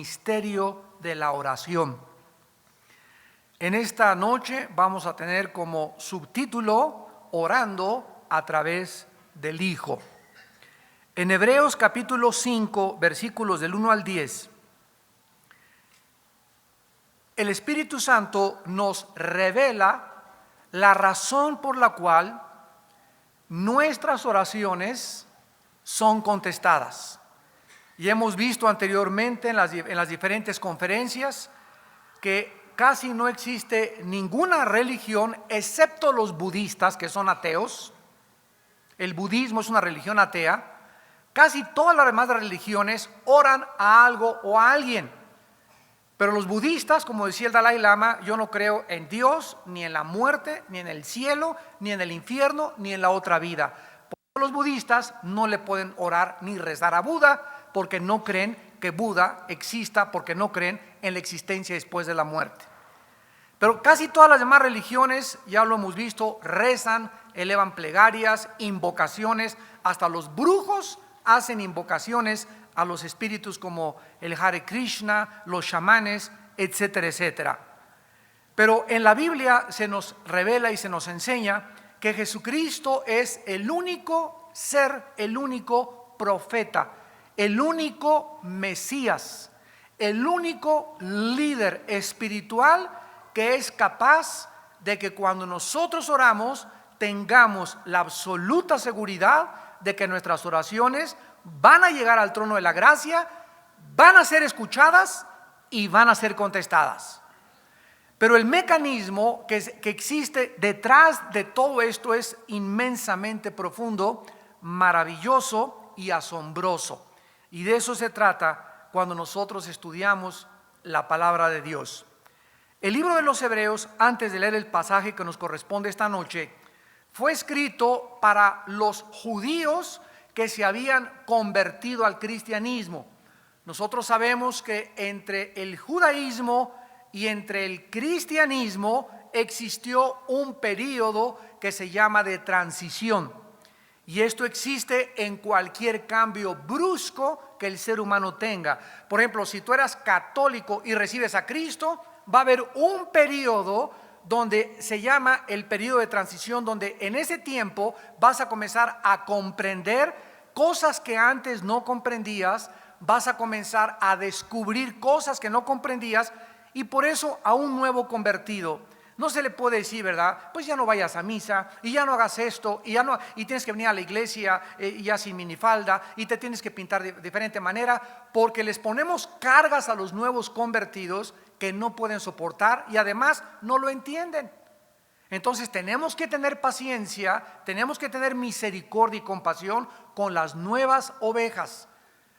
misterio de la oración. En esta noche vamos a tener como subtítulo Orando a través del Hijo. En Hebreos capítulo 5, versículos del 1 al 10, el Espíritu Santo nos revela la razón por la cual nuestras oraciones son contestadas. Y hemos visto anteriormente en las diferentes conferencias que casi no existe ninguna religión, excepto los budistas, que son ateos. El budismo es una religión atea. Casi todas las demás religiones oran a algo o a alguien. Pero los budistas, como decía el Dalai Lama, yo no creo en Dios, ni en la muerte, ni en el cielo, ni en el infierno, ni en la otra vida. Por eso los budistas no le pueden orar ni rezar a Buda, porque no creen que Buda exista, porque no creen en la existencia después de la muerte. Pero casi todas las demás religiones, ya lo hemos visto, rezan, elevan plegarias, invocaciones, hasta los brujos hacen invocaciones a los espíritus como el Hare Krishna, los chamanes, etcétera, etcétera. Pero en la Biblia se nos revela y se nos enseña que Jesucristo es el único ser, el único profeta, el único Mesías, el único líder espiritual que es capaz de que cuando nosotros oramos tengamos la absoluta seguridad de que nuestras oraciones van a llegar al trono de la gracia, van a ser escuchadas y van a ser contestadas. Pero el mecanismo que existe detrás de todo esto es inmensamente profundo, maravilloso y asombroso. Y de eso se trata cuando nosotros estudiamos la palabra de Dios. El libro de los Hebreos, antes de leer el pasaje que nos corresponde esta noche, fue escrito para los judíos que se habían convertido al cristianismo. Nosotros sabemos que entre el judaísmo y entre el cristianismo existió un periodo que se llama de transición. Y esto existe en cualquier cambio brusco que el ser humano tenga. Por ejemplo, si tú eras católico y recibes a Cristo, va a haber un periodo donde se llama el periodo de transición, donde en ese tiempo vas a comenzar a comprender cosas que antes no comprendías, vas a comenzar a descubrir cosas que no comprendías, y por eso a un nuevo convertido no se le puede decir, ¿verdad? Pues ya no vayas a misa, y ya no hagas esto, y tienes que venir a la iglesia ya sin minifalda, y te tienes que pintar de diferente manera, porque les ponemos cargas a los nuevos convertidos que no pueden soportar y además no lo entienden. Entonces tenemos que tener paciencia, tenemos que tener misericordia y compasión con las nuevas ovejas.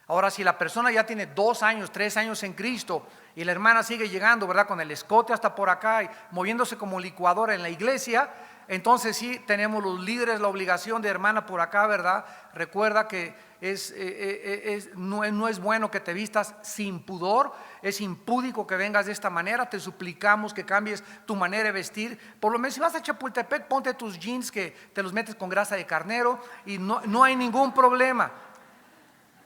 Ahora, si la persona ya tiene 2 años, 3 años en Cristo y la hermana sigue llegando, ¿verdad?, con el escote hasta por acá y moviéndose como licuadora en la iglesia, entonces sí tenemos los líderes la obligación de, hermana, por acá, ¿verdad? Recuerda que no es bueno que te vistas sin pudor, es impúdico que vengas de esta manera, te suplicamos que cambies tu manera de vestir. Por lo menos si vas a Chapultepec, ponte tus jeans que te los metes con grasa de carnero y no hay ningún problema.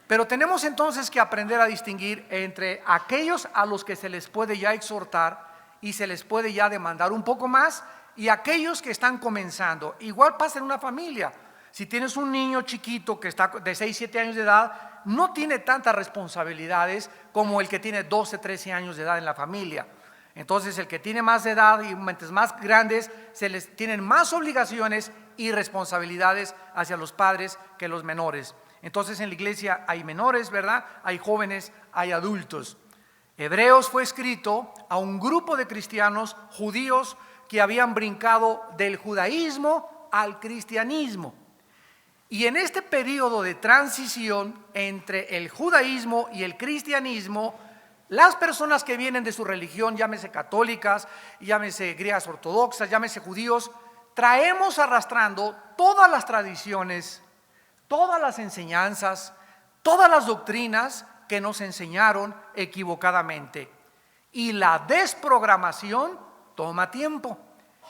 Pero tenemos entonces que aprender a distinguir entre aquellos a los que se les puede ya exhortar y se les puede ya demandar un poco más, y aquellos que están comenzando. Igual pasa en una familia. Si tienes un niño chiquito que está de 6, 7 años de edad, no tiene tantas responsabilidades como el que tiene 12, 13 años de edad en la familia. Entonces el que tiene más edad y mentes más grandes, se les tienen más obligaciones y responsabilidades hacia los padres que los menores. Entonces en la iglesia hay menores, ¿verdad? Hay jóvenes, hay adultos. Hebreos fue escrito a un grupo de cristianos judíos que habían brincado del judaísmo al cristianismo. Y en este periodo de transición entre el judaísmo y el cristianismo, las personas que vienen de su religión, llámese católicas, llámese griegas ortodoxas, llámese judíos, traemos arrastrando todas las tradiciones, todas las enseñanzas, todas las doctrinas que nos enseñaron equivocadamente. Y la desprogramación toma tiempo.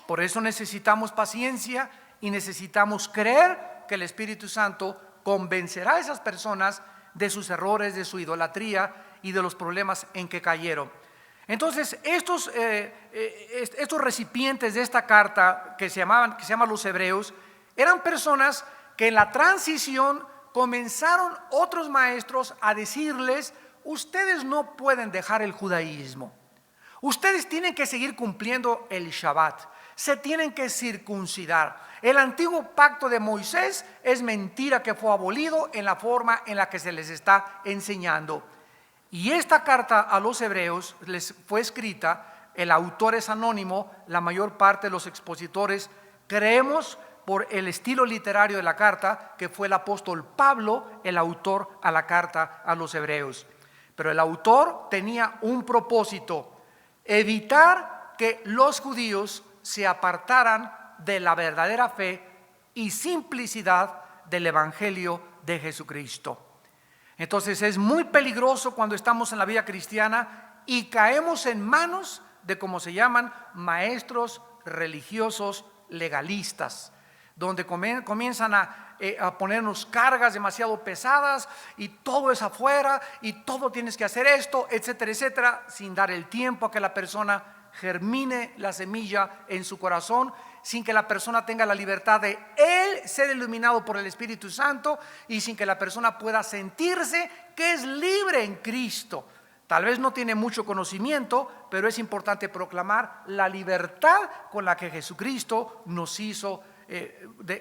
Por eso necesitamos paciencia y necesitamos creer que el Espíritu Santo convencerá a esas personas de sus errores, de su idolatría, y de los problemas en que cayeron. Entonces, estos recipientes de esta carta que se llaman los hebreos, eran personas que en la transición comenzaron otros maestros a decirles: ustedes no pueden dejar el judaísmo, ustedes tienen que seguir cumpliendo el Shabbat, se tienen que circuncidar. El antiguo pacto de Moisés es mentira que fue abolido en la forma en la que se les está enseñando. Y esta carta a los hebreos les fue escrita, el autor es anónimo, la mayor parte de los expositores creemos por el estilo literario de la carta que fue el apóstol Pablo el autor a la carta a los hebreos. Pero el autor tenía un propósito: evitar que los judíos se apartaran de la verdadera fe y simplicidad del evangelio de Jesucristo. Entonces es muy peligroso cuando estamos en la vida cristiana y caemos en manos de, como se llaman, maestros religiosos legalistas, donde comienzan a ponernos cargas demasiado pesadas y todo es afuera y todo tienes que hacer esto, etcétera, etcétera, sin dar el tiempo a que la persona germine la semilla en su corazón, sin que la persona tenga la libertad de él ser iluminado por el Espíritu Santo y sin que la persona pueda sentirse que es libre en Cristo. Tal vez no tiene mucho conocimiento, pero es importante proclamar la libertad con la que Jesucristo nos hizo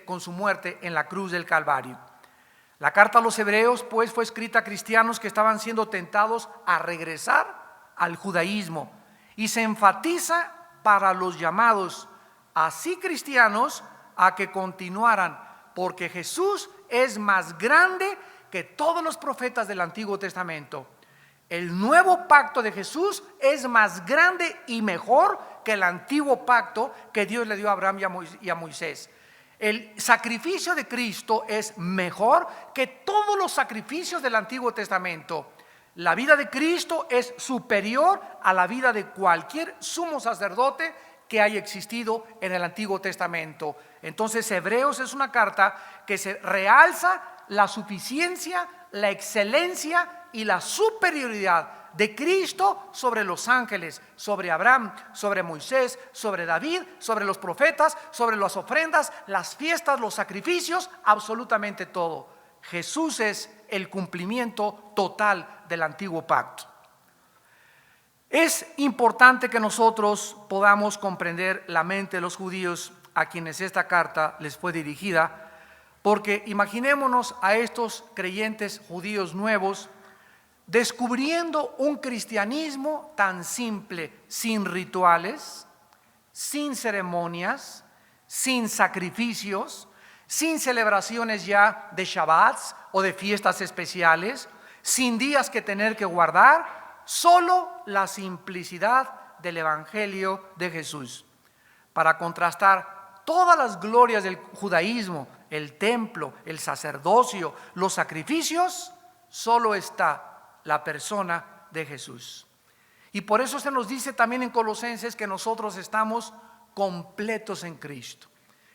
con su muerte en la cruz del Calvario. La carta a los hebreos pues fue escrita a cristianos que estaban siendo tentados a regresar al judaísmo, y se enfatiza para los llamados así cristianos a que continuaran, porque Jesús es más grande que todos los profetas del Antiguo Testamento. El nuevo pacto de Jesús es más grande y mejor que el antiguo pacto que Dios le dio a Abraham y a Moisés. El sacrificio de Cristo es mejor que todos los sacrificios del Antiguo Testamento. La vida de Cristo es superior a la vida de cualquier sumo sacerdote que haya existido en el Antiguo Testamento. Entonces, Hebreos es una carta que se realza la suficiencia, la excelencia y la superioridad de Cristo sobre los ángeles, sobre Abraham, sobre Moisés, sobre David, sobre los profetas, sobre las ofrendas, las fiestas, los sacrificios, absolutamente todo. Jesús es el cumplimiento total del antiguo pacto. Es importante que nosotros podamos comprender la mente de los judíos a quienes esta carta les fue dirigida, porque imaginémonos a estos creyentes judíos nuevos descubriendo un cristianismo tan simple, sin rituales, sin ceremonias, sin sacrificios, sin celebraciones ya de Shabbats o de fiestas especiales, sin días que tener que guardar, solo la simplicidad del Evangelio de Jesús. Para contrastar todas las glorias del judaísmo, el templo, el sacerdocio, los sacrificios, solo está la persona de Jesús. Y por eso se nos dice también en Colosenses que nosotros estamos completos en Cristo.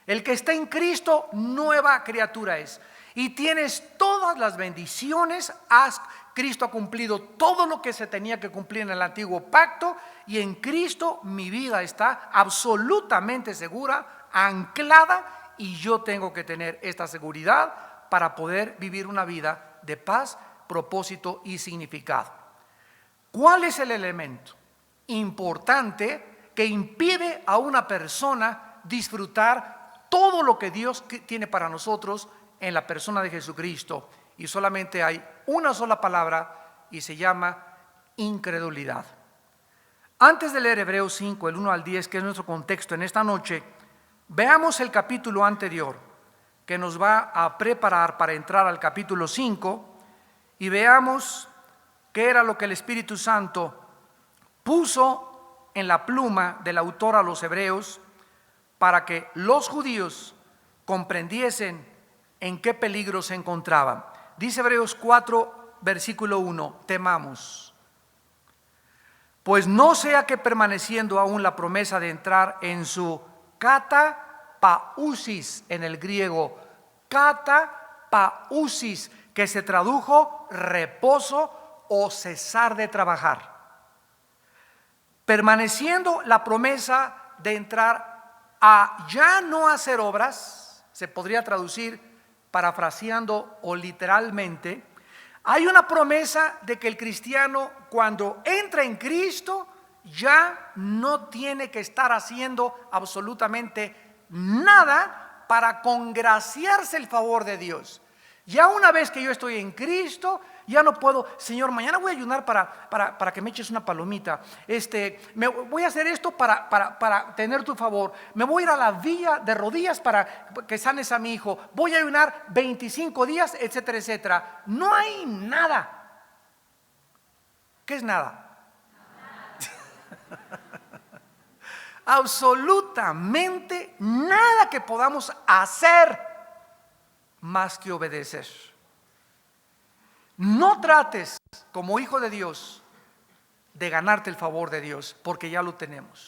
El que está en Cristo, nueva criatura es. Y tienes todas las bendiciones. Cristo ha cumplido todo lo que se tenía que cumplir en el antiguo pacto. Y en Cristo mi vida está absolutamente segura, anclada. Y yo tengo que tener esta seguridad para poder vivir una vida de paz, propósito y significado. ¿Cuál es el elemento importante que impide a una persona disfrutar todo lo que Dios tiene para nosotros en la persona de Jesucristo? Y solamente hay una sola palabra y se llama incredulidad. Antes de leer Hebreos 5, el 1 al 10, que es nuestro contexto en esta noche, veamos el capítulo anterior que nos va a preparar para entrar al capítulo 5 y veamos qué era lo que el Espíritu Santo puso en la pluma del autor a los hebreos para que los judíos comprendiesen en qué peligro se encontraban. Dice Hebreos 4, versículo 1, temamos, pues no sea que permaneciendo aún la promesa de entrar en su katapausis, en el griego, katapausis, que se tradujo reposo, o cesar de trabajar, permaneciendo la promesa de entrar a ya no hacer obras. Se podría traducir parafraseando o literalmente. Hay una promesa de que el cristiano, cuando entra en Cristo, ya no tiene que estar haciendo absolutamente nada para congraciarse el favor de Dios. Ya una vez que yo estoy en Cristo, ya no puedo, Señor, mañana voy a ayunar para que me eches una palomita. Voy a hacer esto para tener tu favor. Me voy a ir a la villa de rodillas para que sanes a mi hijo. Voy a ayunar 25 días, etcétera, etcétera. No hay nada. ¿Qué es nada? Absolutamente nada que podamos hacer más que obedecer. No trates como hijo de Dios de ganarte el favor de Dios, porque ya lo tenemos.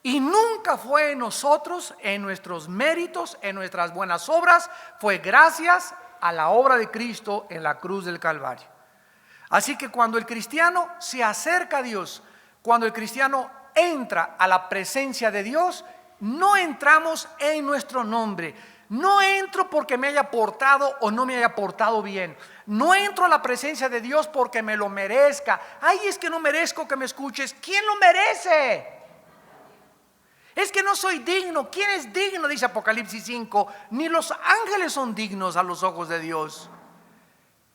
Y nunca fue en nosotros, en nuestros méritos, en nuestras buenas obras, fue gracias a la obra de Cristo en la cruz del Calvario. Así que cuando el cristiano se acerca a Dios, cuando el cristiano entra a la presencia de Dios, no entramos en nuestro nombre. No entro porque me haya portado o no me haya portado bien. No entro a la presencia de Dios porque me lo merezca. Ay, es que no merezco que me escuches. ¿Quién lo merece? Es que no soy digno. ¿Quién es digno? Dice Apocalipsis 5. Ni los ángeles son dignos a los ojos de Dios.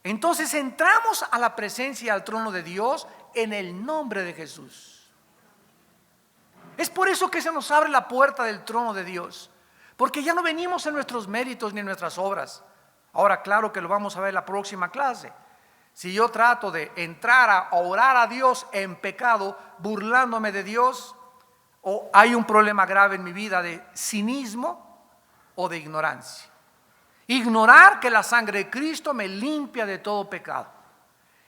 Entonces entramos a la presencia, al trono de Dios en el nombre de Jesús. Es por eso que se nos abre la puerta del trono de Dios, porque ya no venimos en nuestros méritos ni en nuestras obras. Ahora, claro que lo vamos a ver en la próxima clase. Si yo trato de entrar a orar a Dios en pecado, burlándome de Dios, o hay un problema grave en mi vida de cinismo o de ignorancia. Ignorar que la sangre de Cristo me limpia de todo pecado.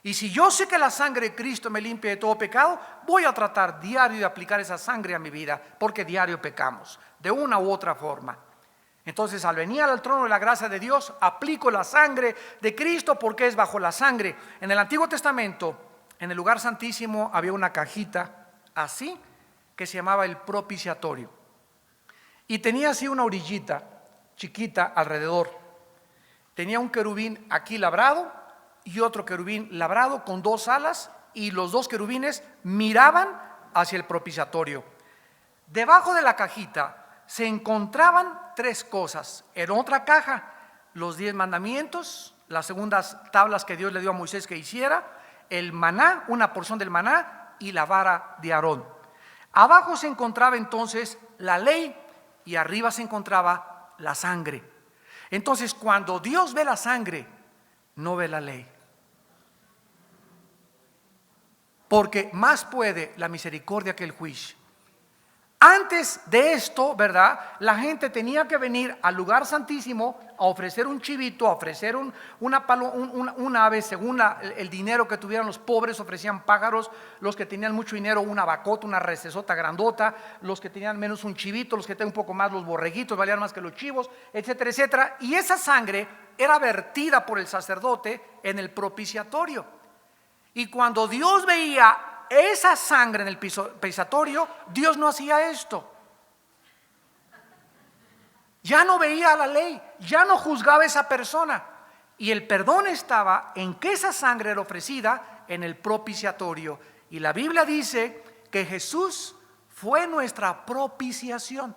Y si yo sé que la sangre de Cristo me limpia de todo pecado, voy a tratar diario de aplicar esa sangre a mi vida, porque diario pecamos, de una u otra forma. Entonces, al venir al trono de la gracia de Dios, aplico la sangre de Cristo, porque es bajo la sangre. En el Antiguo Testamento, en el lugar santísimo, había una cajita así, que se llamaba el propiciatorio. Y tenía así una orillita chiquita alrededor. Tenía un querubín aquí labrado y otro querubín labrado con dos alas, y los dos querubines miraban hacia el propiciatorio. Debajo de la cajita se encontraban tres cosas. En otra caja, los 10 mandamientos, las segundas tablas que Dios le dio a Moisés que hiciera, el maná, una porción del maná, y la vara de Aarón. Abajo se encontraba entonces la ley, y arriba se encontraba la sangre. Entonces, cuando Dios ve la sangre, no ve la ley, porque más puede la misericordia que el juicio. Antes de esto, ¿verdad?, la gente tenía que venir al lugar santísimo a ofrecer un chivito, a ofrecer un ave, según el dinero que tuvieran. Los pobres ofrecían pájaros, los que tenían mucho dinero una vacota, una recesota grandota, los que tenían menos un chivito, los que tenían un poco más, los borreguitos valían más que los chivos, etcétera, etcétera. Y esa sangre era vertida por el sacerdote en el propiciatorio. Y cuando Dios veía esa sangre en el propiciatorio, Dios no hacía esto. Ya no veía la ley, ya no juzgaba a esa persona. Y el perdón estaba en que esa sangre era ofrecida en el propiciatorio. Y la Biblia dice que Jesús fue nuestra propiciación.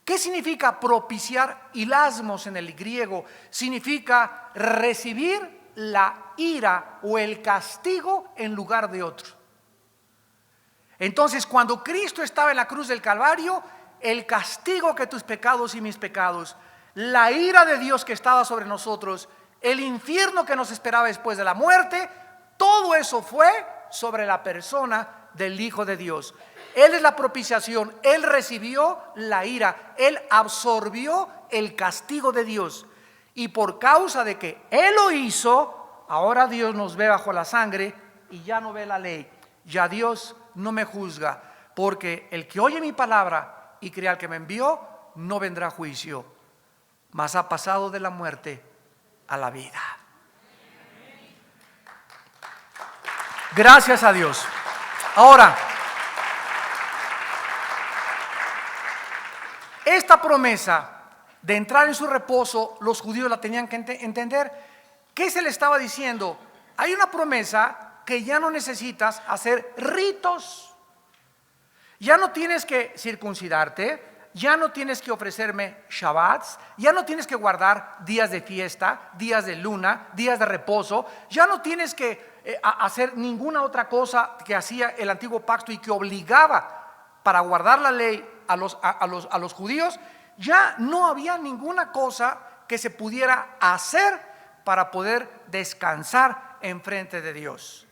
¿Qué significa propiciar? Hilasmos en el griego significa recibir la ira o el castigo en lugar de otro. Entonces, cuando Cristo estaba en la cruz del Calvario, el castigo que tus pecados y mis pecados, la ira de Dios que estaba sobre nosotros, el infierno que nos esperaba después de la muerte, todo eso fue sobre la persona del Hijo de Dios. Él es la propiciación, Él recibió la ira, Él absorbió el castigo de Dios. Y por causa de que Él lo hizo, ahora Dios nos ve bajo la sangre y ya no ve la ley. Ya Dios no me juzga, porque el que oye mi palabra y cree al que me envió, no vendrá a juicio, mas ha pasado de la muerte a la vida. Gracias a Dios. Ahora, esta promesa de entrar en su reposo, los judíos la tenían que entender. ¿Qué se le estaba diciendo? Hay una promesa que ya no necesitas hacer ritos. Ya no tienes que circuncidarte, ya no tienes que ofrecerme shabbats, ya no tienes que guardar días de fiesta, días de luna, días de reposo, ya no tienes que hacer ninguna otra cosa que hacía el antiguo pacto y que obligaba para guardar la ley a los judíos. Ya no había ninguna cosa que se pudiera hacer para poder descansar en frente de Dios.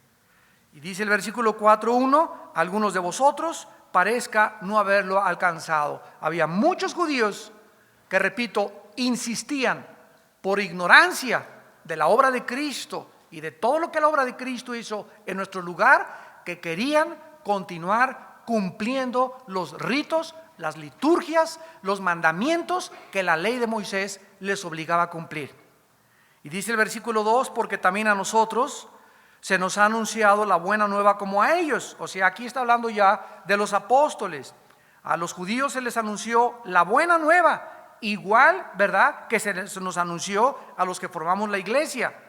Y dice el versículo 4:1, algunos de vosotros parezca no haberlo alcanzado. Había muchos judíos que, repito, insistían por ignorancia de la obra de Cristo y de todo lo que la obra de Cristo hizo en nuestro lugar, que querían continuar cumpliendo los ritos, las liturgias, los mandamientos que la ley de Moisés les obligaba a cumplir. Y dice el versículo 2, porque también a nosotros se nos ha anunciado la buena nueva como a ellos. O sea, aquí está hablando ya de los apóstoles. A los judíos se les anunció la buena nueva, igual, ¿verdad?, que se nos anunció a los que formamos la iglesia.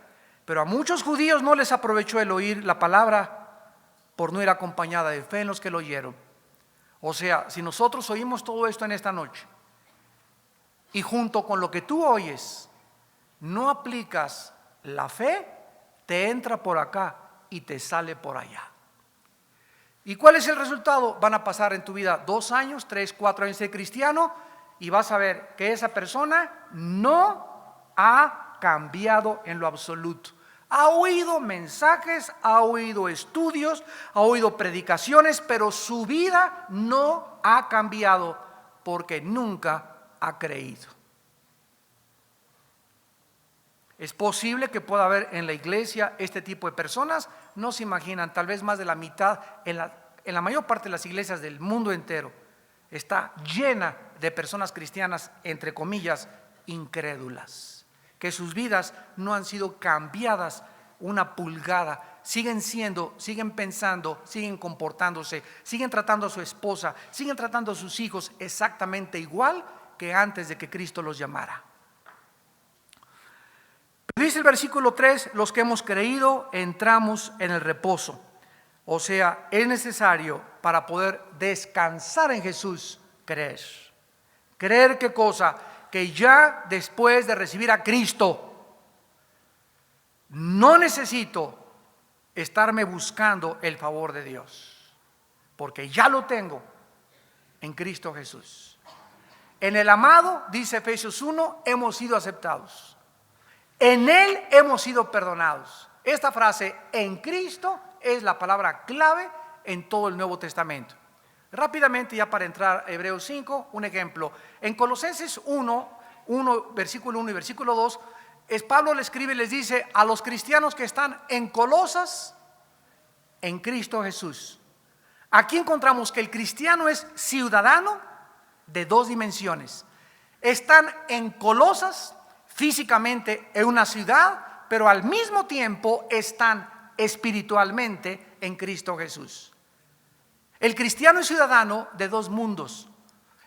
Pero a muchos judíos no les aprovechó el oír la palabra por no ir acompañada de fe en los que lo oyeron. O sea, si nosotros oímos todo esto en esta noche y junto con lo que tú oyes no aplicas la fe, te entra por acá y te sale por allá. ¿Y cuál es el resultado? Van a pasar en tu vida 2 años, 3, 4 años de cristiano y vas a ver que esa persona no ha cambiado en lo absoluto. Ha oído mensajes, ha oído estudios, ha oído predicaciones, pero su vida no ha cambiado porque nunca ha creído. Es posible que pueda haber en la iglesia este tipo de personas. No se imaginan, tal vez más de la mitad, en la mayor parte de las iglesias del mundo entero está llena de personas cristianas, entre comillas, incrédulas, que sus vidas no han sido cambiadas una pulgada, siguen pensando, siguen comportándose, siguen tratando a su esposa, siguen tratando a sus hijos exactamente igual que antes de que Cristo los llamara. Dice el versículo 3, los que hemos creído entramos en el reposo. O sea, es necesario para poder descansar en Jesús, creer. ¿Creer qué cosa? Que ya después de recibir a Cristo, no necesito estarme buscando el favor de Dios, porque ya lo tengo en Cristo Jesús. En el amado, dice Efesios 1, hemos sido aceptados. En Él hemos sido perdonados. Esta frase, en Cristo, es la palabra clave en todo el Nuevo Testamento. Rápidamente, ya para entrar a Hebreos 5, un ejemplo. En Colosenses 1, versículo 1 y versículo 2, Pablo le escribe y les dice a los cristianos que están en Colosas, en Cristo Jesús. Aquí encontramos que el cristiano es ciudadano de 2 dimensiones. Están en Colosas, físicamente en una ciudad, pero al mismo tiempo están espiritualmente en Cristo Jesús. El cristiano es ciudadano de 2 mundos.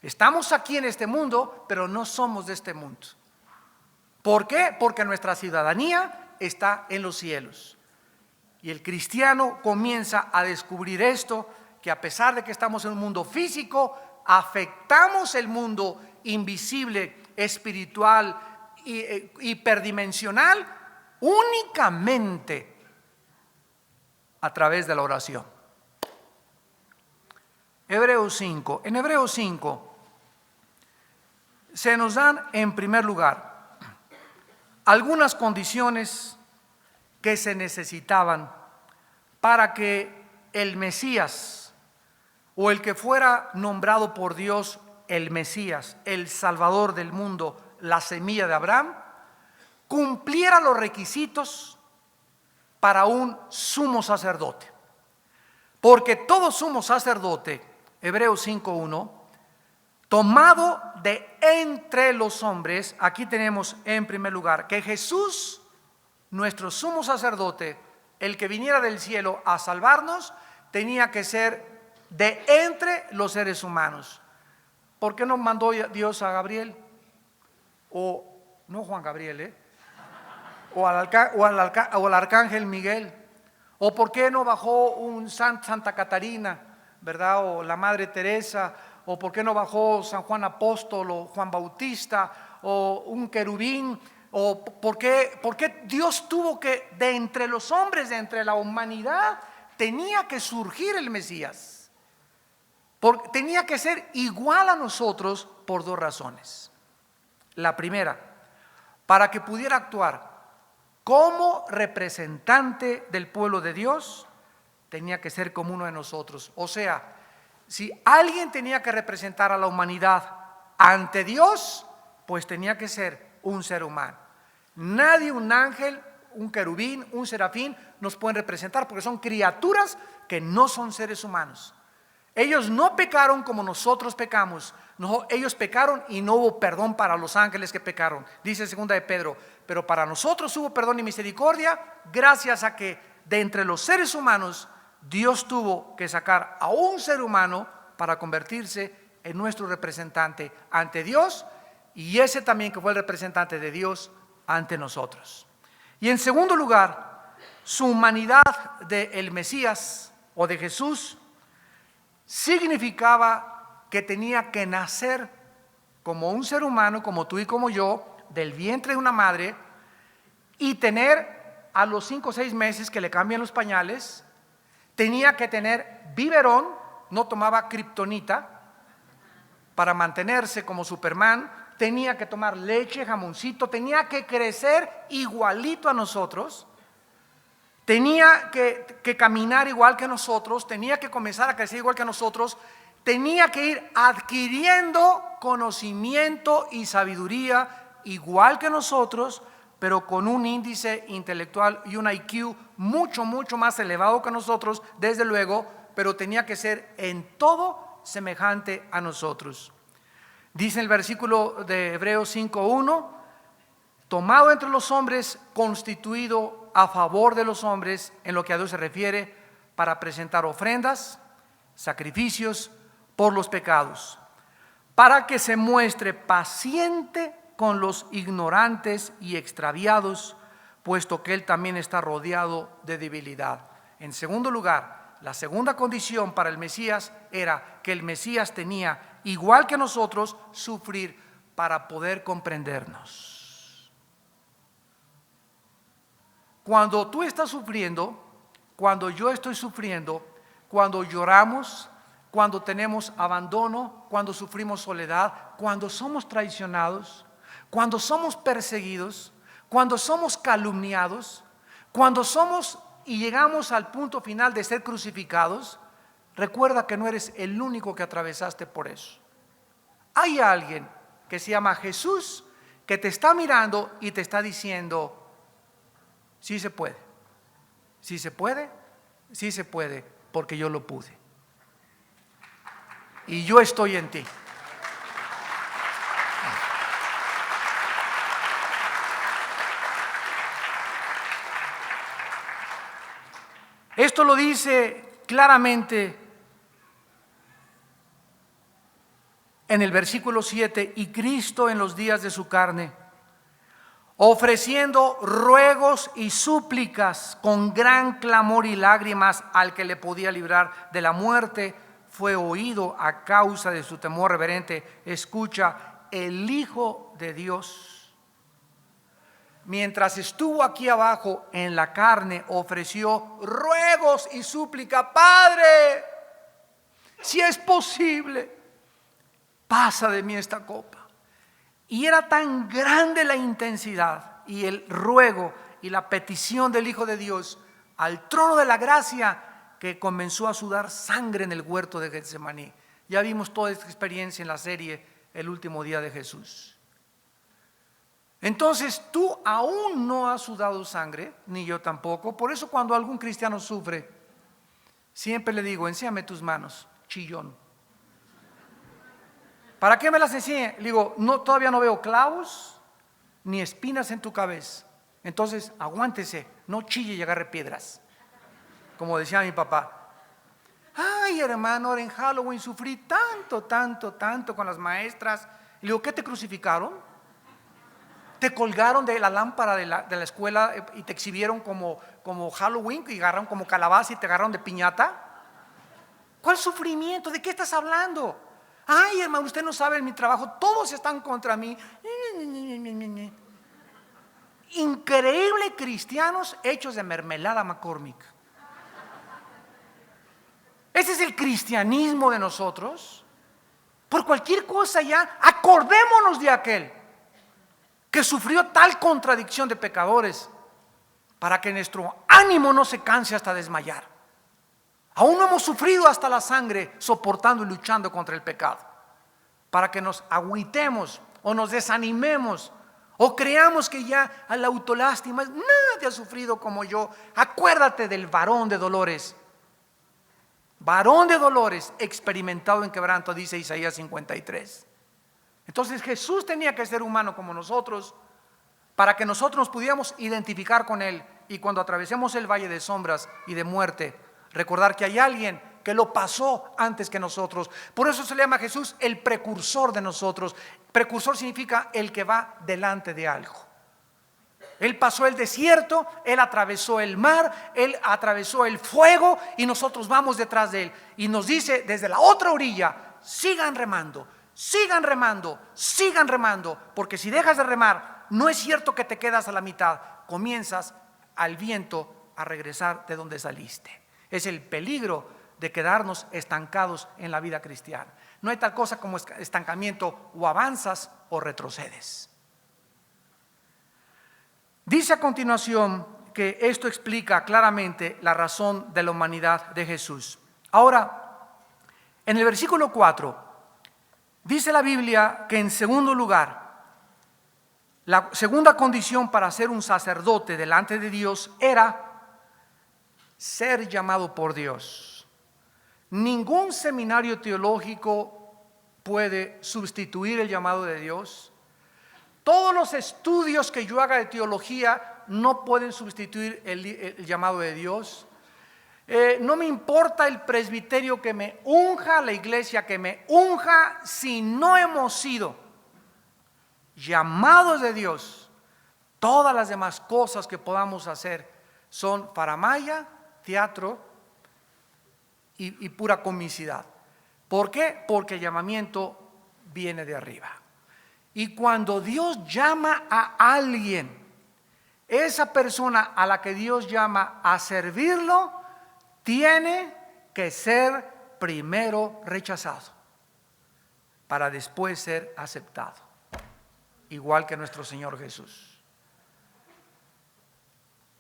Estamos aquí en este mundo, pero no somos de este mundo. ¿Por qué? Porque nuestra ciudadanía está en los cielos. Y el cristiano comienza a descubrir esto, que a pesar de que estamos en un mundo físico, afectamos el mundo invisible, espiritual, hiperdimensional únicamente a través de la oración. Hebreos 5. En Hebreos 5 se nos dan en primer lugar algunas condiciones que se necesitaban para que el Mesías o el que fuera nombrado por Dios el Mesías, el Salvador del mundo, la semilla de Abraham, cumpliera los requisitos para un sumo sacerdote. Porque todo sumo sacerdote, Hebreos 5:1, tomado de entre los hombres, aquí tenemos en primer lugar que Jesús, nuestro sumo sacerdote, el que viniera del cielo a salvarnos tenía que ser de entre los seres humanos. ¿Por qué no mandó Dios a Gabriel? O no Juan Gabriel, o al arcángel Miguel. ¿O por qué no bajó un Santa Catarina, verdad? O la Madre Teresa. ¿O por qué no bajó San Juan Apóstol o Juan Bautista o un querubín? ¿O por qué Dios tuvo que, de entre los hombres, de entre la humanidad, tenía que surgir el Mesías? Tenía que ser igual a nosotros por dos razones. La primera, para que pudiera actuar como representante del pueblo de Dios, tenía que ser como uno de nosotros. O sea, si alguien tenía que representar a la humanidad ante Dios, pues tenía que ser un ser humano. Nadie, un ángel, un querubín, un serafín nos pueden representar porque son criaturas que no son seres humanos. Ellos no pecaron como nosotros pecamos. No, ellos pecaron y no hubo perdón para los ángeles que pecaron. Dice 2 de Pedro, pero para nosotros hubo perdón y misericordia gracias a que de entre los seres humanos Dios tuvo que sacar a un ser humano para convertirse en nuestro representante ante Dios, y ese también que fue el representante de Dios ante nosotros. Y en segundo lugar, su humanidad del Mesías o de Jesús significaba que tenía que nacer como un ser humano, como tú y como yo, del vientre de una madre, y tener a los 5 o 6 meses que le cambian los pañales, tenía que tener biberón, no tomaba kriptonita para mantenerse como Superman, tenía que tomar leche, jamoncito, tenía que crecer igualito a nosotros, tenía que caminar igual que nosotros, tenía que comenzar a crecer igual que nosotros, tenía que ir adquiriendo conocimiento y sabiduría igual que nosotros, pero con un índice intelectual y un IQ mucho, mucho más elevado que nosotros, desde luego, pero tenía que ser en todo semejante a nosotros. Dice el versículo de Hebreos 5:1, tomado entre los hombres, constituido a favor de los hombres, en lo que a Dios se refiere, para presentar ofrendas, sacrificios por los pecados, para que se muestre paciente con los ignorantes y extraviados, puesto que Él también está rodeado de debilidad. En segundo lugar, la segunda condición para el Mesías era que el Mesías tenía, igual que nosotros, sufrir para poder comprendernos. Cuando tú estás sufriendo, cuando yo estoy sufriendo, cuando lloramos, cuando tenemos abandono, cuando sufrimos soledad, cuando somos traicionados, cuando somos perseguidos, cuando somos calumniados, cuando somos y llegamos al punto final de ser crucificados, recuerda que no eres el único que atravesaste por eso. Hay alguien que se llama Jesús que te está mirando y te está diciendo, sí se puede, sí se puede, sí se puede, porque yo lo pude. Y yo estoy en ti. Esto lo dice claramente en el versículo 7, y Cristo en los días de su carne, ofreciendo ruegos y súplicas con gran clamor y lágrimas al que le podía librar de la muerte, fue oído a causa de su temor reverente. Escucha, el Hijo de Dios, mientras estuvo aquí abajo en la carne, ofreció ruegos y súplica: Padre, si es posible, pasa de mí esta copa. Y era tan grande la intensidad y el ruego y la petición del Hijo de Dios al trono de la gracia, que comenzó a sudar sangre en el huerto de Getsemaní. Ya vimos toda esta experiencia en la serie El último día de Jesús. Entonces tú aún no has sudado sangre, ni yo tampoco. Por eso cuando algún cristiano sufre, siempre le digo: enséñame tus manos, chillón. ¿Para qué me las enseñe? Le digo: no, todavía no veo clavos ni espinas en tu cabeza. Entonces aguántese, no chille y agarre piedras. como decía mi papá. Ay, hermano, ahora en Halloween sufrí tanto con las maestras. Y le digo, ¿qué te crucificaron? ¿Te colgaron de la lámpara de la escuela y te exhibieron como Halloween y agarraron como calabaza y te agarraron de piñata? ¿Cuál sufrimiento? ¿De qué estás hablando? Ay, hermano, usted no sabe en mi trabajo, todos están contra mí. Increíble, cristianos hechos de mermelada McCormick. Ese es el cristianismo de nosotros. Por cualquier cosa ya, acordémonos de aquel que sufrió tal contradicción de pecadores para que nuestro ánimo no se canse hasta desmayar. Aún no hemos sufrido hasta la sangre soportando y luchando contra el pecado, para que nos agüitemos o nos desanimemos o creamos que ya a la autolástima nadie ha sufrido como yo. Acuérdate del varón de dolores, experimentado en quebranto, dice Isaías 53. Entonces Jesús tenía que ser humano como nosotros para que nosotros nos pudiéramos identificar con Él, y cuando atravesemos el valle de sombras y de muerte, recordar que hay alguien que lo pasó antes que nosotros. Por eso se le llama a Jesús el precursor de nosotros. Precursor significa el que va delante de algo. Él pasó el desierto, Él atravesó el mar, Él atravesó el fuego y nosotros vamos detrás de Él. Y nos dice desde la otra orilla, sigan remando, sigan remando, sigan remando, porque si dejas de remar, no es cierto que te quedas a la mitad, comienzas al viento a regresar de donde saliste. Es el peligro de quedarnos estancados en la vida cristiana. No hay tal cosa como estancamiento, o avanzas o retrocedes. Dice a continuación que esto explica claramente la razón de la humanidad de Jesús. Ahora, en el versículo 4, dice la Biblia que en segundo lugar, la segunda condición para ser un sacerdote delante de Dios era ser llamado por Dios. Ningún seminario teológico puede sustituir el llamado de Dios. Todos los estudios que yo haga de teología no pueden sustituir el llamado de Dios. No me importa el presbiterio que me unja, la iglesia que me unja, si no hemos sido llamados de Dios. Todas las demás cosas que podamos hacer son faramaya, teatro y pura comicidad. ¿Por qué? Porque el llamamiento viene de arriba. Y cuando Dios llama a alguien, esa persona a la que Dios llama a servirlo, tiene que ser primero rechazado para después ser aceptado, igual que nuestro Señor Jesús.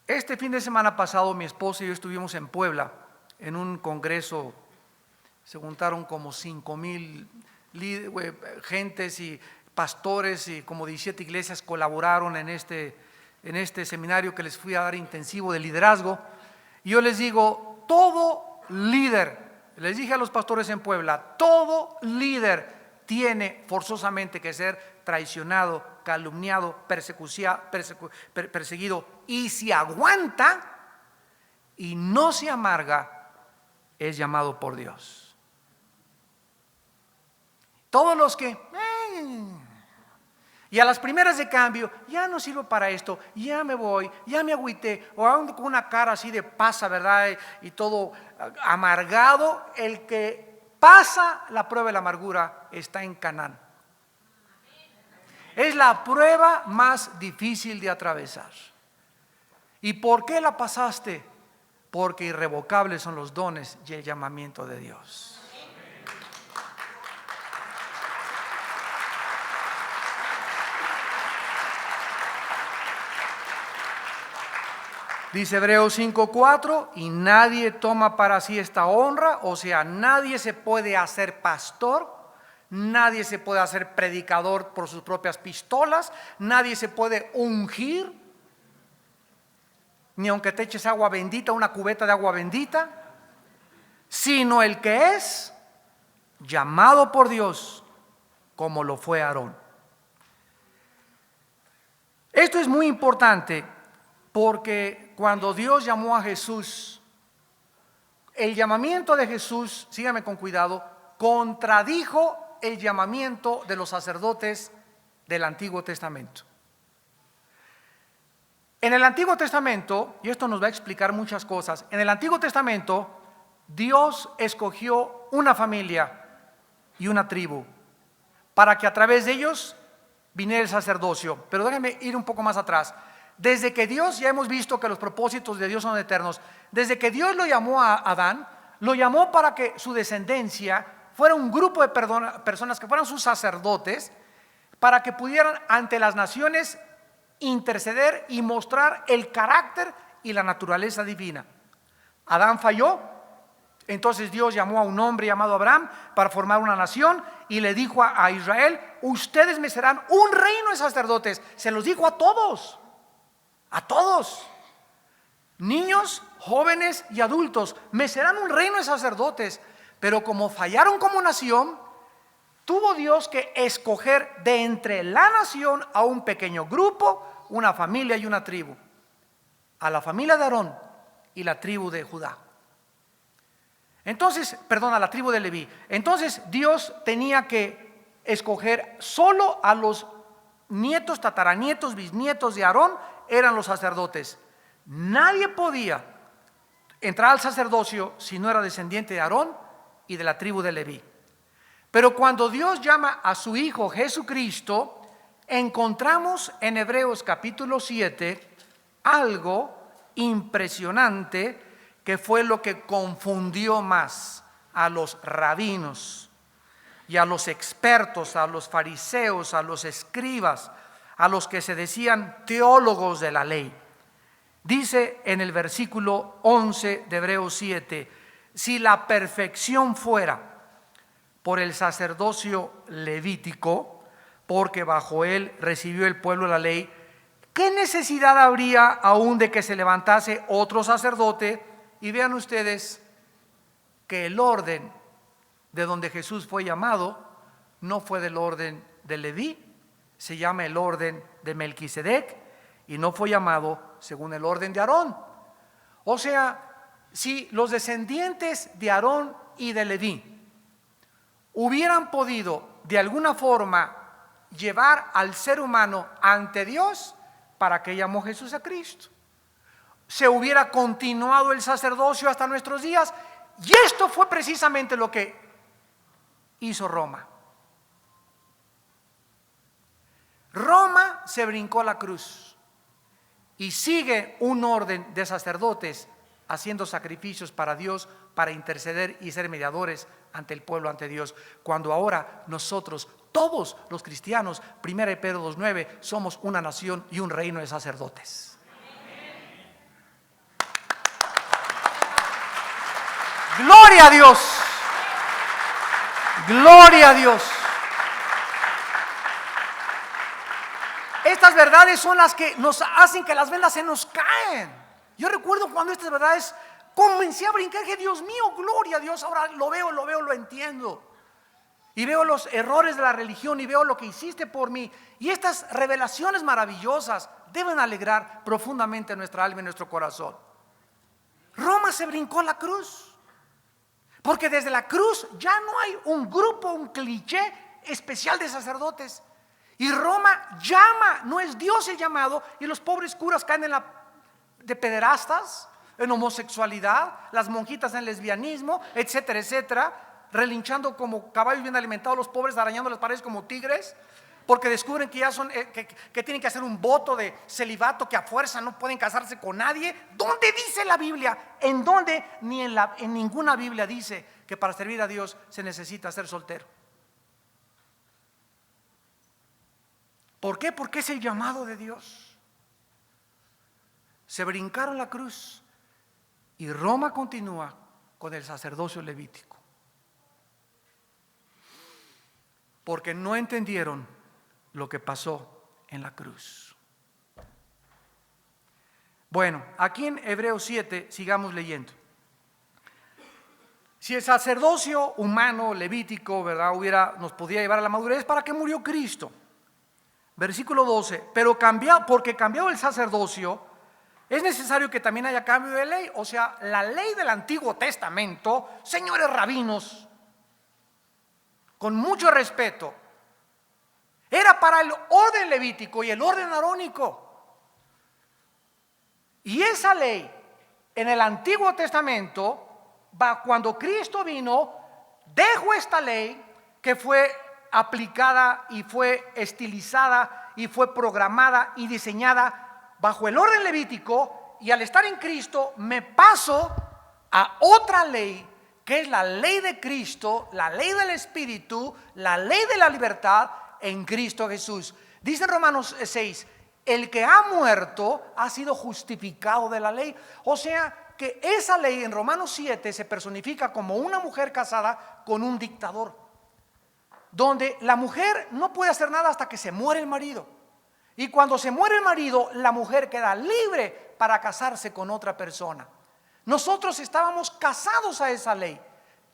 Este fin de semana pasado mi esposa y yo estuvimos en Puebla en un congreso. Se juntaron como 5,000 gentes y pastores, y como 17 iglesias colaboraron en este seminario que les fui a dar intensivo de liderazgo. Y yo les digo, todo líder, les dije a los pastores en Puebla, todo líder tiene forzosamente que ser traicionado, calumniado, perseguido, y si aguanta y no se amarga, es llamado por Dios. Todos los que y a las primeras de cambio, ya no sirvo para esto, ya me voy, ya me agüité, o ando con una cara así de pasa, ¿verdad? Y todo amargado. El que pasa la prueba de la amargura está en Canaán. Es la prueba más difícil de atravesar. ¿Y por qué la pasaste? Porque irrevocables son los dones y el llamamiento de Dios. Dice Hebreos 5:4, y nadie toma para sí esta honra, o sea, nadie se puede hacer pastor, nadie se puede hacer predicador por sus propias pistolas, nadie se puede ungir, ni aunque te eches agua bendita, una cubeta de agua bendita, sino el que es llamado por Dios, como lo fue Aarón. Esto es muy importante, porque cuando Dios llamó a Jesús, el llamamiento de Jesús, sígame con cuidado, contradijo el llamamiento de los sacerdotes del Antiguo Testamento. En el Antiguo Testamento, y esto nos va a explicar muchas cosas, en el Antiguo Testamento Dios escogió una familia y una tribu para que a través de ellos viniera el sacerdocio. Pero déjenme ir un poco más atrás. Desde que Dios, ya hemos visto que los propósitos de Dios son eternos, desde que Dios lo llamó a Adán, lo llamó para que su descendencia fuera un grupo de personas que fueran sus sacerdotes, para que pudieran ante las naciones interceder y mostrar el carácter y la naturaleza divina. Adán falló, entonces Dios llamó a un hombre llamado Abraham para formar una nación y le dijo a Israel: ustedes me serán un reino de sacerdotes. Se los dijo a todos, niños, jóvenes y adultos, me serán un reino de sacerdotes. Pero como fallaron como nación, tuvo Dios que escoger de entre la nación a un pequeño grupo, una familia y una tribu, a la familia de Aarón y la tribu de Judá. Entonces, a la tribu de Leví. Entonces Dios tenía que escoger solo a los nietos, tataranietos, bisnietos de Aarón, eran los sacerdotes. Nadie podía entrar al sacerdocio si no era descendiente de Aarón y de la tribu de Leví. Pero cuando Dios llama a su Hijo Jesucristo, encontramos en Hebreos capítulo 7 algo impresionante que fue lo que confundió más a los rabinos y a los expertos, a los fariseos, a los escribas, a los que se decían teólogos de la ley. Dice en el versículo 11 de Hebreos 7: si la perfección fuera por el sacerdocio levítico, porque bajo él recibió el pueblo la ley, ¿qué necesidad habría aún de que se levantase otro sacerdote? Y vean ustedes que el orden de donde Jesús fue llamado no fue del orden de Leví, se llama el orden de Melquisedec, y no fue llamado según el orden de Aarón. O sea, si los descendientes de Aarón y de Leví hubieran podido de alguna forma llevar al ser humano ante Dios, ¿para qué llamó Jesús a Cristo? Se hubiera continuado el sacerdocio hasta nuestros días, y esto fue precisamente lo que hizo Roma. Roma se brincó la cruz y sigue un orden de sacerdotes haciendo sacrificios para Dios, para interceder y ser mediadores ante el pueblo, ante Dios, cuando ahora nosotros, todos los cristianos, 1 Pedro 2:9, somos una nación y un reino de sacerdotes. Gloria a Dios, gloria a Dios. Estas verdades son las que nos hacen que las velas se nos caen. Yo recuerdo cuando estas verdades comencé a brincar, que Dios mío, gloria a Dios, ahora lo veo, lo entiendo. Y veo los errores de la religión y veo lo que hiciste por mí. Y estas revelaciones maravillosas deben alegrar profundamente nuestra alma y nuestro corazón. Roma se brincó la cruz, porque desde la cruz ya no hay un grupo, un cliché especial de sacerdotes. Y Roma llama, no es Dios el llamado, y los pobres curas caen de pederastas, en homosexualidad, las monjitas en lesbianismo, etcétera, etcétera, relinchando como caballos bien alimentados, los pobres arañando las paredes como tigres, porque descubren que ya son, que tienen que hacer un voto de celibato, que a fuerza no pueden casarse con nadie. ¿Dónde dice la Biblia? ¿En dónde? Ni en ninguna Biblia dice que para servir a Dios se necesita ser soltero. ¿Por qué? Porque es el llamado de Dios. Se brincaron la cruz y Roma continúa con el sacerdocio levítico, porque no entendieron lo que pasó en la cruz. Bueno, aquí en Hebreos 7 sigamos leyendo. Si el sacerdocio humano levítico, ¿verdad?, nos podía llevar a la madurez, ¿para qué murió Cristo? Versículo 12: pero porque cambiado el sacerdocio, es necesario que también haya cambio de ley. O sea, la ley del Antiguo Testamento, señores rabinos, con mucho respeto, era para el orden levítico y el orden arónico. Y esa ley en el Antiguo Testamento, cuando Cristo vino, dejó esta ley que fue aplicada y fue estilizada y fue programada y diseñada bajo el orden levítico, y al estar en Cristo me paso a otra ley, que es la ley de Cristo, la ley del Espíritu, la ley de la libertad en Cristo Jesús. Dice en Romanos 6, el que ha muerto ha sido justificado de la ley. O sea que esa ley en Romanos 7 se personifica como una mujer casada con un dictador, donde la mujer no puede hacer nada hasta que se muere el marido. Y cuando se muere el marido, la mujer queda libre para casarse con otra persona. Nosotros estábamos casados a esa ley,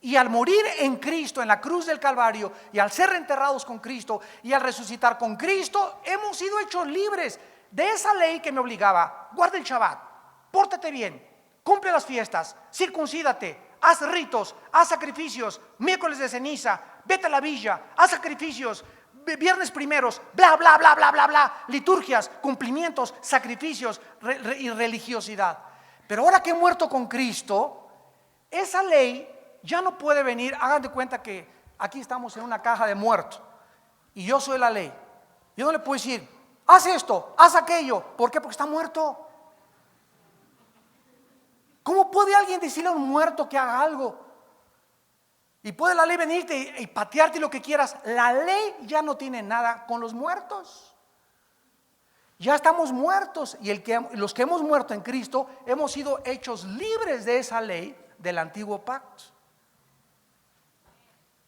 y al morir en Cristo en la cruz del Calvario, y al ser enterrados con Cristo y al resucitar con Cristo, hemos sido hechos libres de esa ley que me obligaba: guarda el Shabbat, pórtate bien, cumple las fiestas, circuncídate, haz ritos, haz sacrificios, miércoles de ceniza, vete a la villa, haz sacrificios, viernes primeros, bla, bla, bla, bla, bla, bla, liturgias, cumplimientos, sacrificios y religiosidad. Pero ahora que he muerto con Cristo, esa ley ya no puede venir. Hagan de cuenta que aquí estamos en una caja de muertos y yo soy la ley. Yo no le puedo decir: haz esto, haz aquello. ¿Por qué? Porque está muerto. ¿Cómo puede alguien decirle a un muerto que haga algo? Y puede la ley venirte y patearte lo que quieras. La ley ya no tiene nada con los muertos. Ya estamos muertos, y los que hemos muerto en Cristo hemos sido hechos libres de esa ley del antiguo pacto.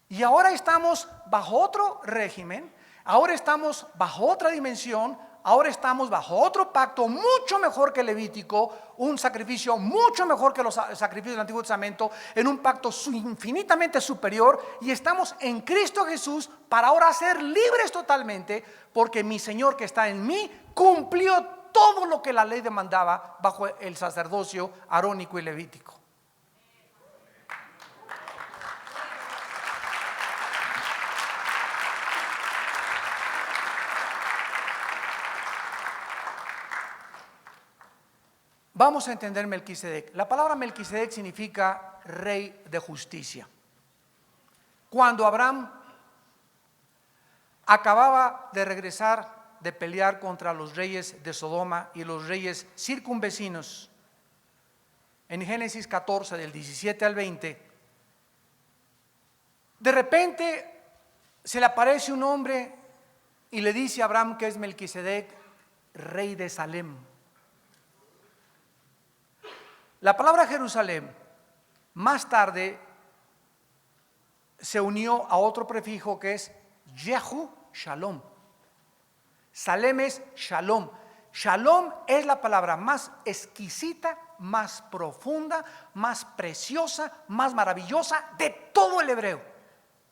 Y ahora estamos bajo otro régimen, ahora estamos bajo otra dimensión, ahora estamos bajo otro pacto mucho mejor que el levítico, un sacrificio mucho mejor que los sacrificios del Antiguo Testamento, en un pacto infinitamente superior, y estamos en Cristo Jesús para ahora ser libres totalmente, porque mi Señor que está en mí cumplió todo lo que la ley demandaba bajo el sacerdocio arónico y levítico. Vamos a entender Melquisedec. La palabra Melquisedec significa rey de justicia. Cuando Abraham acababa de regresar de pelear contra los reyes de Sodoma y los reyes circunvecinos, en Génesis 14 del 17 al 20, de repente se le aparece un hombre y le dice a Abraham que es Melquisedec, rey de Salem. La palabra Jerusalén más tarde se unió a otro prefijo que es Yehu Shalom. Salem es Shalom. Shalom es la palabra más exquisita, más profunda, más preciosa, más maravillosa de todo el hebreo.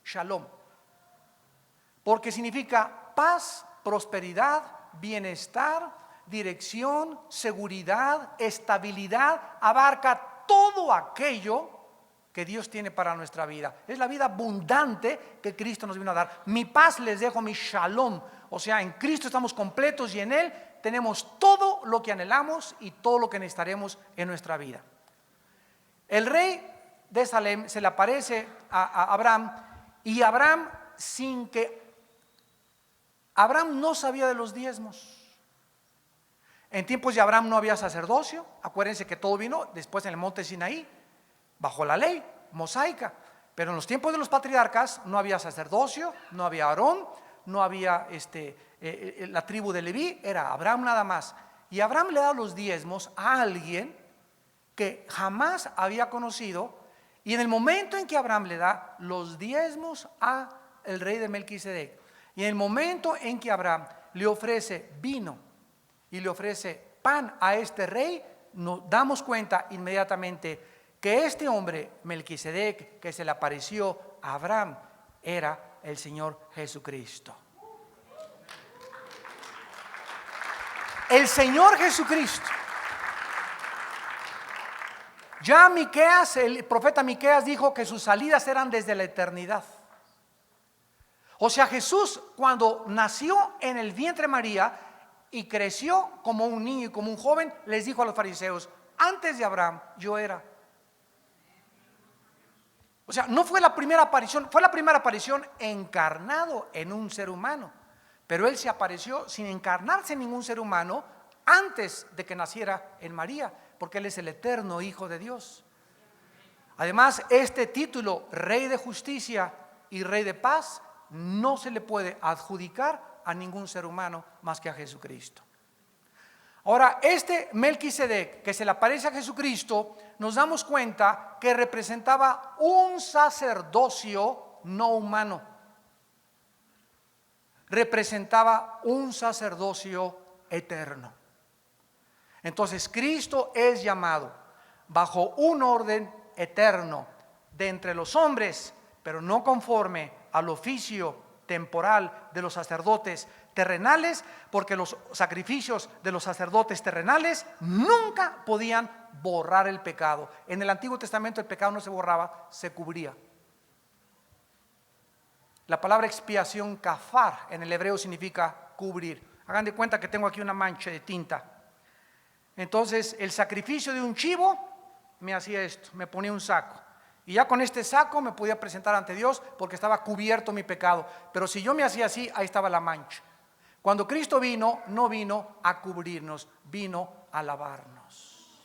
Shalom. Porque significa paz, prosperidad, bienestar, dirección, seguridad, estabilidad. Abarca todo aquello que Dios tiene para nuestra vida. Es la vida abundante que Cristo nos vino a dar. Mi paz les dejo, mi shalom. O sea, en Cristo estamos completos y en Él tenemos todo lo que anhelamos y todo lo que necesitaremos en nuestra vida. El rey de Salem se le aparece a Abraham, y Abraham no sabía de los diezmos. En tiempos de Abraham no había sacerdocio. Acuérdense que todo vino después en el monte Sinaí, bajo la ley mosaica. Pero en los tiempos de los patriarcas no había sacerdocio, no había Aarón, no había la tribu de Leví, era Abraham nada más. Y Abraham le da los diezmos a alguien que jamás había conocido. Y en el momento en que Abraham le da los diezmos a el rey de Melquisedec, y en el momento en que Abraham le ofrece vino y le ofrece pan a este rey, nos damos cuenta inmediatamente que este hombre Melquisedec que se le apareció a Abraham era el Señor Jesucristo. El Señor Jesucristo Ya Miqueas, el profeta Miqueas dijo que sus salidas eran desde la eternidad. O sea, Jesús cuando nació en el vientre de María y creció como un niño y como un joven, les dijo a los fariseos: antes de Abraham yo era. O sea, no fue la primera aparición, fue la primera aparición encarnado en un ser humano. Pero Él se apareció sin encarnarse en ningún ser humano antes de que naciera en María, porque Él es el eterno Hijo de Dios. Además, este título, Rey de Justicia y Rey de Paz, no se le puede adjudicar a ningún ser humano más que a Jesucristo. Ahora, este Melquisedec que se le aparece a Jesucristo, nos damos cuenta que representaba un sacerdocio no humano. Representaba un sacerdocio eterno. Entonces, Cristo es llamado bajo un orden eterno de entre los hombres, pero no conforme al oficio temporal de los sacerdotes terrenales, porque los sacrificios de los sacerdotes terrenales nunca podían borrar el pecado. En el Antiguo Testamento el pecado no se borraba, se cubría. La palabra expiación, kafar, en el hebreo significa cubrir. Hagan de cuenta que tengo aquí una mancha de tinta. Entonces el sacrificio de un chivo me hacía esto, me ponía un saco. Y ya con este saco me podía presentar ante Dios porque estaba cubierto mi pecado. Pero si yo me hacía así, ahí estaba la mancha. Cuando Cristo vino, no vino a cubrirnos, vino a lavarnos.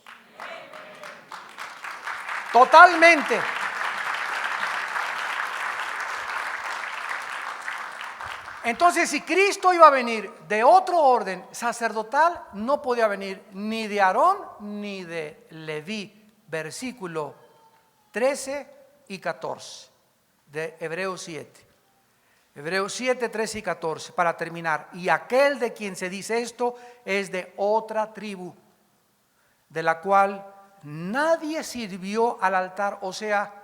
Totalmente. Entonces, si Cristo iba a venir de otro orden sacerdotal, no podía venir ni de Aarón ni de Leví. Versículo 13 y 14 de Hebreos 7. Hebreos 7, 13 y 14, para terminar. Y aquel de quien se dice esto es de otra tribu, de la cual nadie sirvió al altar. O sea,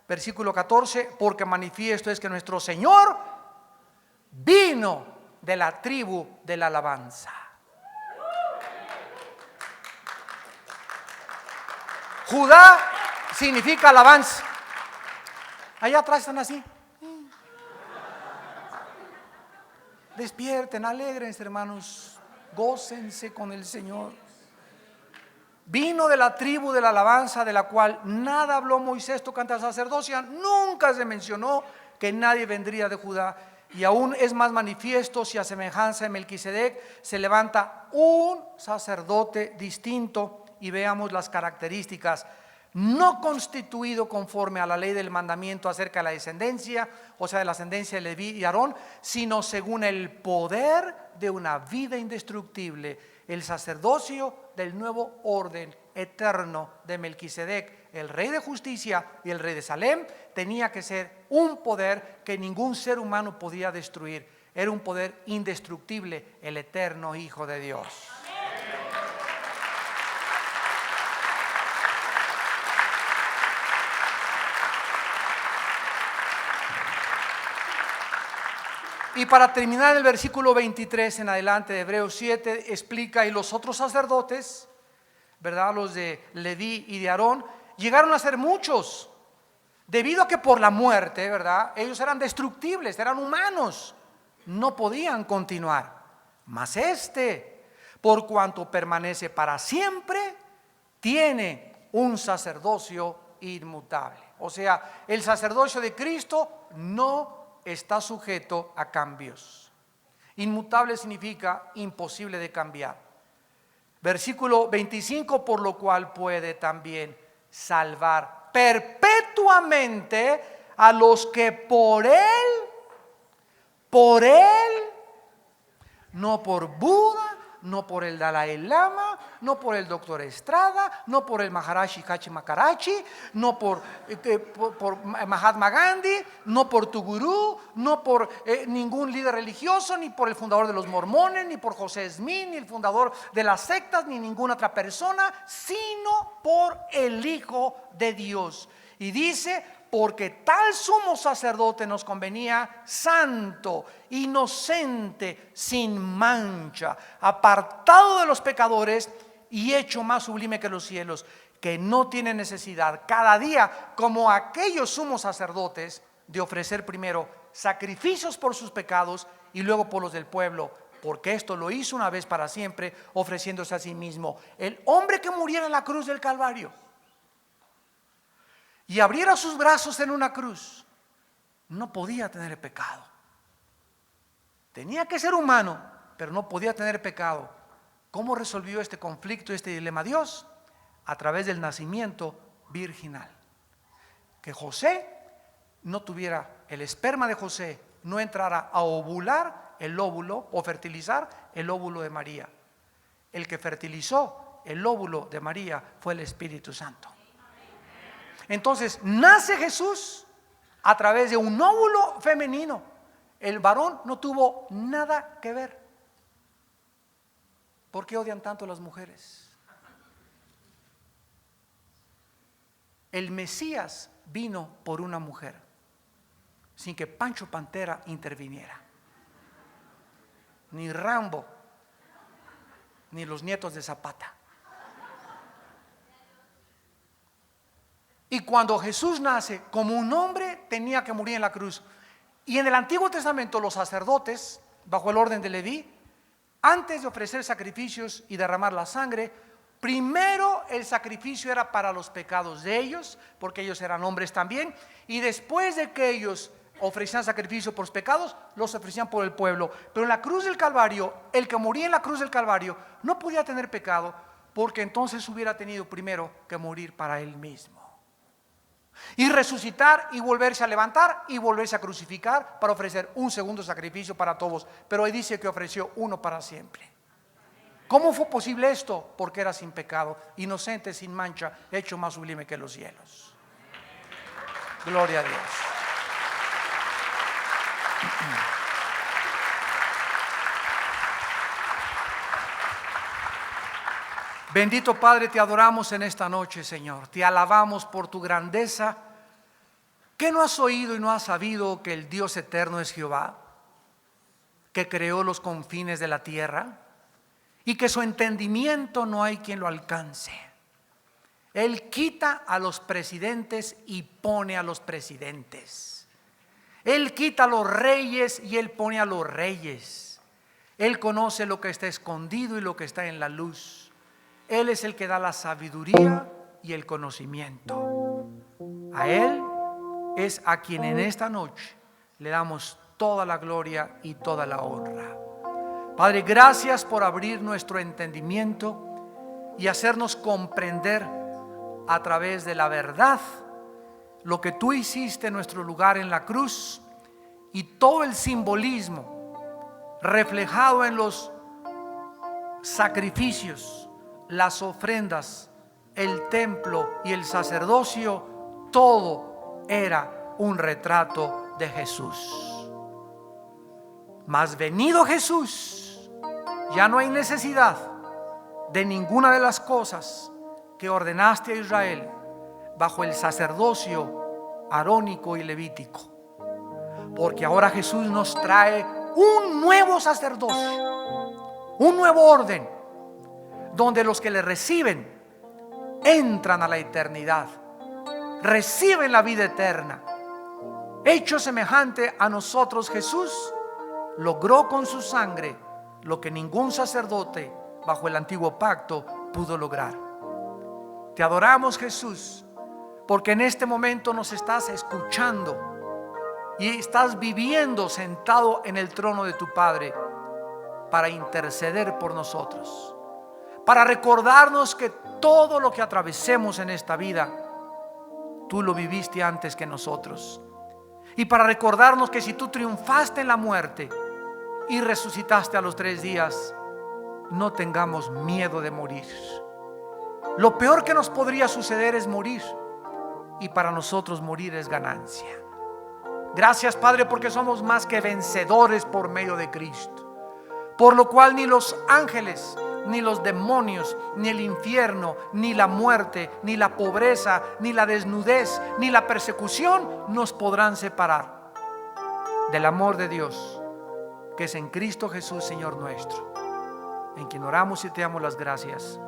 versículo 14, porque manifiesto es que nuestro Señor vino de la tribu de la alabanza. Judá significa alabanza. Allá atrás están así. Despierten, alégrense, hermanos, gócense con el Señor. Vino de la tribu de la alabanza, de la cual nada habló Moisés tocante a la sacerdocia. Nunca se mencionó que nadie vendría de Judá. Y aún es más manifiesto si a semejanza de Melquisedec se levanta un sacerdote distinto. Y veamos las características: no constituido conforme a la ley del mandamiento acerca de la descendencia, o sea, de la ascendencia de Leví y Aarón, sino según el poder de una vida indestructible, el sacerdocio del nuevo orden eterno de Melquisedec, el rey de justicia y el rey de Salem, tenía que ser un poder que ningún ser humano podía destruir. Era un poder indestructible, el eterno Hijo de Dios. Y para terminar, el versículo 23 en adelante de Hebreos 7 explica: y los otros sacerdotes, ¿verdad?, los de Leví y de Aarón, llegaron a ser muchos, debido a que por la muerte, ¿verdad?, ellos eran destructibles, eran humanos, no podían continuar. Mas este, por cuanto permanece para siempre, tiene un sacerdocio inmutable. O sea, el sacerdocio de Cristo no está sujeto a cambios. Inmutable significa imposible de cambiar. Versículo 25, por lo cual puede también salvar perpetuamente a los que por él, no por Buda, no por el Dalai Lama, no por el doctor Estrada, no por el Maharaji Kachi Makarachi, no por Mahatma Gandhi, no por tu gurú, no por ningún líder religioso, ni por el fundador de los mormones, ni por José Smith, ni el fundador de las sectas, ni ninguna otra persona, sino por el Hijo de Dios. Y dice: porque tal sumo sacerdote nos convenía, santo, inocente, sin mancha, apartado de los pecadores y hecho más sublime que los cielos, que no tiene necesidad cada día, como aquellos sumos sacerdotes, de ofrecer primero sacrificios por sus pecados y luego por los del pueblo, porque esto lo hizo una vez para siempre, ofreciéndose a sí mismo. El hombre que muriera en la cruz del Calvario y abriera sus brazos en una cruz, no podía tener pecado. Tenía que ser humano, pero no podía tener pecado. ¿Cómo resolvió este conflicto, este dilema Dios? A través del nacimiento virginal. Que José no tuviera, el esperma de José no entrara a ovular el óvulo o fertilizar el óvulo de María. El que fertilizó el óvulo de María fue el Espíritu Santo. Entonces nace Jesús a través de un óvulo femenino. El varón no tuvo nada que ver. ¿Por qué odian tanto a las mujeres? El Mesías vino por una mujer, sin que Pancho Pantera interviniera. Ni Rambo, ni los nietos de Zapata. Y cuando Jesús nace como un hombre, tenía que morir en la cruz. Y en el Antiguo Testamento los sacerdotes, bajo el orden de Leví, antes de ofrecer sacrificios y derramar la sangre, primero el sacrificio era para los pecados de ellos, porque ellos eran hombres también, y después de que ellos ofrecían sacrificio por los pecados, los ofrecían por el pueblo. Pero en la cruz del Calvario, el que moría en la cruz del Calvario no podía tener pecado, porque entonces hubiera tenido primero que morir para él mismo. Y resucitar y volverse a levantar y volverse a crucificar para ofrecer un segundo sacrificio para todos. Pero hoy dice que ofreció uno para siempre. ¿Cómo fue posible esto? Porque era sin pecado, inocente, sin mancha, hecho más sublime que los cielos. Gloria a Dios. Bendito Padre, te adoramos en esta noche, Señor. Te alabamos por tu grandeza. ¿Qué no has oído y no has sabido que el Dios eterno es Jehová, que creó los confines de la tierra y que su entendimiento no hay quien lo alcance? Él quita a los presidentes y pone a los presidentes. Él quita a los reyes y Él pone a los reyes. Él conoce lo que está escondido y lo que está en la luz. Él es el que da la sabiduría y el conocimiento. A Él es a quien en esta noche le damos toda la gloria y toda la honra. Padre, gracias por abrir nuestro entendimiento y hacernos comprender a través de la verdad lo que tú hiciste en nuestro lugar en la cruz y todo el simbolismo reflejado en los sacrificios, las ofrendas, el templo y el sacerdocio. Todo era un retrato de Jesús. Mas venido Jesús, ya no hay necesidad de ninguna de las cosas que ordenaste a Israel bajo el sacerdocio arónico y levítico, porque ahora Jesús nos trae un nuevo sacerdocio, un nuevo orden, donde los que le reciben entran a la eternidad, reciben la vida eterna. Hecho semejante a nosotros, Jesús logró con su sangre lo que ningún sacerdote bajo el antiguo pacto pudo lograr. Te adoramos, Jesús, porque en este momento nos estás escuchando y estás viviendo sentado en el trono de tu Padre para interceder por nosotros, para recordarnos que todo lo que atravesemos en esta vida, tú lo viviste antes que nosotros. Y para recordarnos que si tú triunfaste en la muerte y resucitaste a los 3 días, no tengamos miedo de morir. Lo peor que nos podría suceder es morir, y para nosotros morir es ganancia. Gracias, Padre, porque somos más que vencedores por medio de Cristo, por lo cual ni los ángeles, ni los demonios, ni el infierno, ni la muerte, ni la pobreza, ni la desnudez, ni la persecución nos podrán separar del amor de Dios que es en Cristo Jesús, Señor nuestro, en quien oramos y te damos las gracias.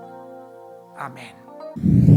Amén.